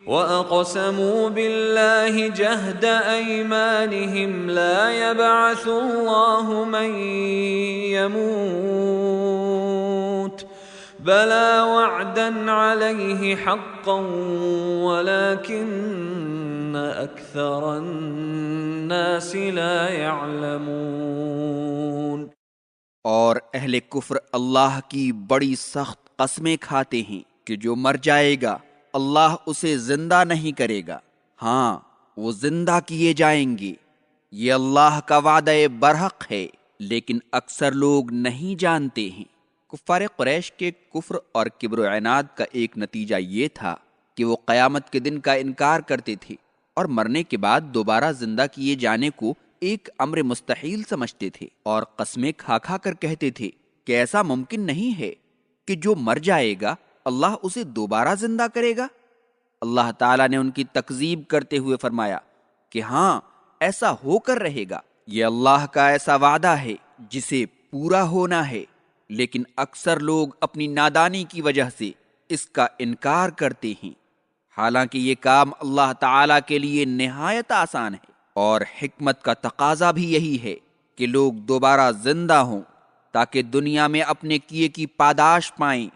وَأَقْسَمُوا بِاللَّهِ جَهْدَ أَيْمَانِهِمْ لَا يَبْعَثُ اللَّهُ مَن يَمُوتُ بَلَىٰ وَعْدًا عَلَيْهِ حَقًّا وَلَٰكِنَّ أَكْثَرَ النَّاسِ لَا يَعْلَمُونَ۔ اور اہل کفر اللہ کی بڑی سخت قسمیں کھاتے ہیں کہ جو مر جائے گا اللہ اسے زندہ نہیں کرے گا، ہاں وہ زندہ کیے جائیں گے، یہ اللہ کا وعدہ برحق ہے، لیکن اکثر لوگ نہیں جانتے ہیں۔ کفار قریش کے کفر اور کبر و عناد کا ایک نتیجہ یہ تھا کہ وہ قیامت کے دن کا انکار کرتے تھے اور مرنے کے بعد دوبارہ زندہ کیے جانے کو ایک امر مستحیل سمجھتے تھے، اور قسمیں کھا کھا کر کہتے تھے کہ ایسا ممکن نہیں ہے کہ جو مر جائے گا اللہ اسے دوبارہ زندہ کرے گا۔ اللہ تعالیٰ نے ان کی تکذیب کرتے ہوئے فرمایا کہ ہاں ایسا ہو کر رہے گا، یہ اللہ کا ایسا وعدہ ہے جسے پورا ہونا ہے، لیکن اکثر لوگ اپنی نادانی کی وجہ سے اس کا انکار کرتے ہیں، حالانکہ یہ کام اللہ تعالیٰ کے لیے نہایت آسان ہے، اور حکمت کا تقاضا بھی یہی ہے کہ لوگ دوبارہ زندہ ہوں تاکہ دنیا میں اپنے کیے کی پاداش پائیں،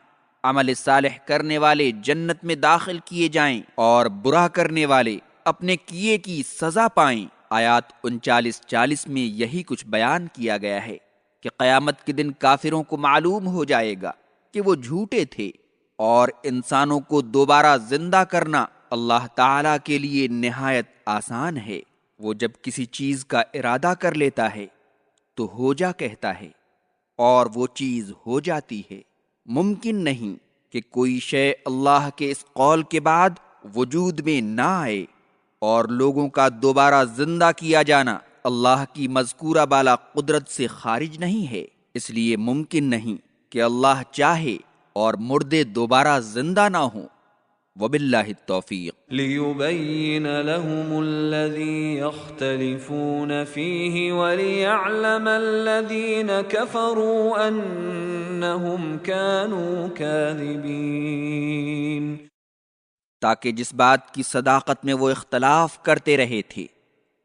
عمل صالح کرنے والے جنت میں داخل کیے جائیں اور برا کرنے والے اپنے کیے کی سزا پائیں۔ آیات 39-40 میں یہی کچھ بیان کیا گیا ہے کہ قیامت کے دن کافروں کو معلوم ہو جائے گا کہ وہ جھوٹے تھے، اور انسانوں کو دوبارہ زندہ کرنا اللہ تعالیٰ کے لیے نہایت آسان ہے۔ وہ جب کسی چیز کا ارادہ کر لیتا ہے تو ہو جا کہتا ہے، اور وہ چیز ہو جاتی ہے۔ ممکن نہیں کہ کوئی شے اللہ کے اس قول کے بعد وجود میں نہ آئے، اور لوگوں کا دوبارہ زندہ کیا جانا اللہ کی مذکورہ بالا قدرت سے خارج نہیں ہے، اس لیے ممکن نہیں کہ اللہ چاہے اور مردے دوبارہ زندہ نہ ہوں۔ وباللہ التوفیق۔ لِيُبَيِّنَ لَهُمُ الَّذِي يَخْتَلِفُونَ فِيهِ وَلِيَعْلَمَ الَّذِينَ كَفَرُوا أَنَّهُمْ كَانُوا كَاذِبِينَ، تاکہ جس بات کی صداقت میں وہ اختلاف کرتے رہے تھے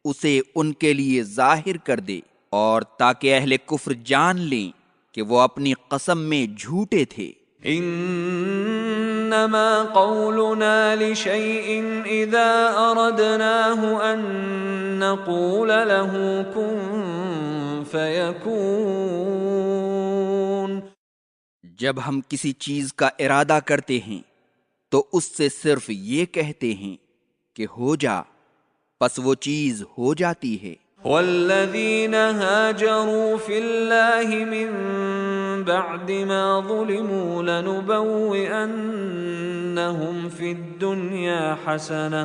اسے ان کے لیے ظاہر کر دے، اور تاکہ اہل کفر جان لیں کہ وہ اپنی قسم میں جھوٹے تھے۔ انما قولنا لشيء اذا اردناه ان نقول له كن فيكون، جب ہم کسی چیز کا ارادہ کرتے ہیں تو اس سے صرف یہ کہتے ہیں کہ ہو جا، پس وہ چیز ہو جاتی ہے۔ والذين هاجروا في الله من بعد ما ظلموا لنبوئنهم في الدنيا حسنة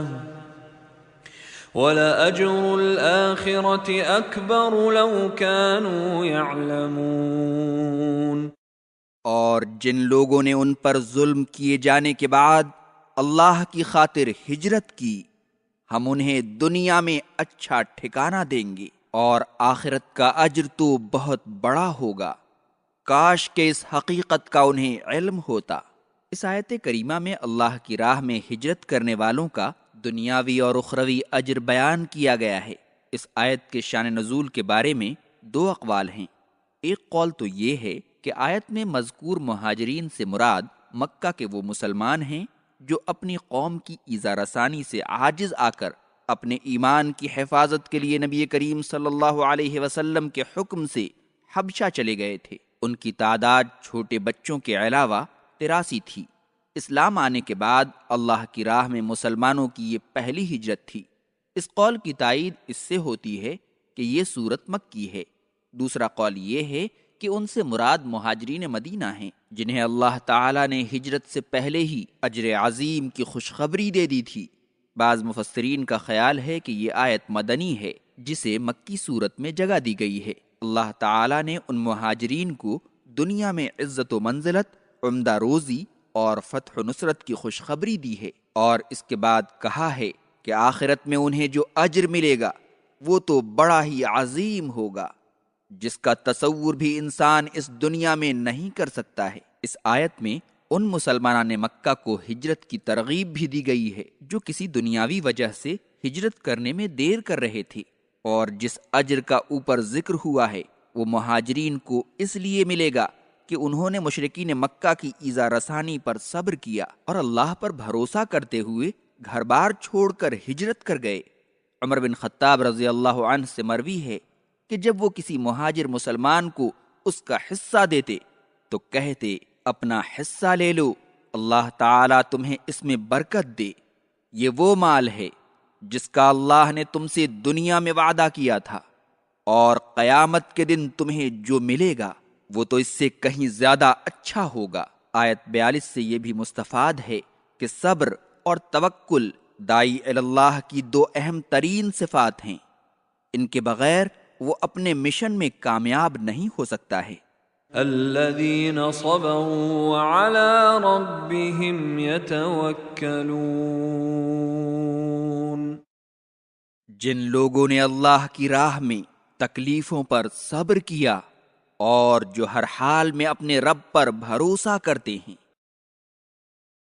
ولأجر الآخرة أكبر لو كانوا يعلمون۔ اور جن لوگوں نے ان پر ظلم کیے جانے کے بعد اللہ کی خاطر ہجرت کی، ہم انہیں دنیا میں اچھا ٹھکانہ دیں گے، اور آخرت کا اجر تو بہت بڑا ہوگا، کاش کہ اس حقیقت کا انہیں علم ہوتا۔ اس آیت کریمہ میں اللہ کی راہ میں ہجرت کرنے والوں کا دنیاوی اور اخروی اجر بیان کیا گیا ہے۔ اس آیت کے شان نزول کے بارے میں دو اقوال ہیں۔ ایک قول تو یہ ہے کہ آیت میں مذکور مہاجرین سے مراد مکہ کے وہ مسلمان ہیں جو اپنی قوم کی ایذا رسانی سے عاجز آ کر اپنے ایمان کی حفاظت کے لیے نبی کریم صلی اللہ علیہ وسلم کے حکم سے حبشہ چلے گئے تھے۔ ان کی تعداد چھوٹے بچوں کے علاوہ 83 تھی۔ اسلام آنے کے بعد اللہ کی راہ میں مسلمانوں کی یہ پہلی ہجرت تھی۔ اس قول کی تائید اس سے ہوتی ہے کہ یہ سورت مکی ہے۔ دوسرا قول یہ ہے کہ ان سے مراد مہاجرین مدینہ ہیں جنہیں اللہ تعالیٰ نے ہجرت سے پہلے ہی اجر عظیم کی خوشخبری دے دی تھی۔ بعض مفسرین کا خیال ہے کہ یہ آیت مدنی ہے جسے مکی صورت میں جگہ دی گئی ہے۔ اللہ تعالیٰ نے ان مہاجرین کو دنیا میں عزت و منزلت، عمدہ روزی اور فتح و نصرت کی خوشخبری دی ہے، اور اس کے بعد کہا ہے کہ آخرت میں انہیں جو اجر ملے گا وہ تو بڑا ہی عظیم ہوگا، جس کا تصور بھی انسان اس دنیا میں نہیں کر سکتا ہے۔ اس آیت میں ان مسلمانان مکہ کو ہجرت کی ترغیب بھی دی گئی ہے جو کسی دنیاوی وجہ سے ہجرت کرنے میں دیر کر رہے تھے، اور جس اجر کا اوپر ذکر ہوا ہے وہ مہاجرین کو اس لیے ملے گا کہ انہوں نے مشرکین مکہ کی ایذا رسانی پر صبر کیا اور اللہ پر بھروسہ کرتے ہوئے گھر بار چھوڑ کر ہجرت کر گئے۔ عمر بن خطاب رضی اللہ عنہ سے مروی ہے کہ جب وہ کسی مہاجر مسلمان کو اس کا حصہ دیتے تو کہتے اپنا حصہ لے لو، اللہ تعالیٰ تمہیں اس میں برکت دے، یہ وہ مال ہے جس کا اللہ نے تم سے دنیا میں وعدہ کیا تھا، اور قیامت کے دن تمہیں جو ملے گا وہ تو اس سے کہیں زیادہ اچھا ہوگا۔ آیت 42 سے یہ بھی مستفاد ہے کہ صبر اور توکل داعی اللہ کی دو اہم ترین صفات ہیں، ان کے بغیر وہ اپنے مشن میں کامیاب نہیں ہو سکتا ہے۔ الذين صبروا وعلى ربهم يتوكلون، جن لوگوں نے اللہ کی راہ میں تکلیفوں پر صبر کیا اور جو ہر حال میں اپنے رب پر بھروسہ کرتے ہیں۔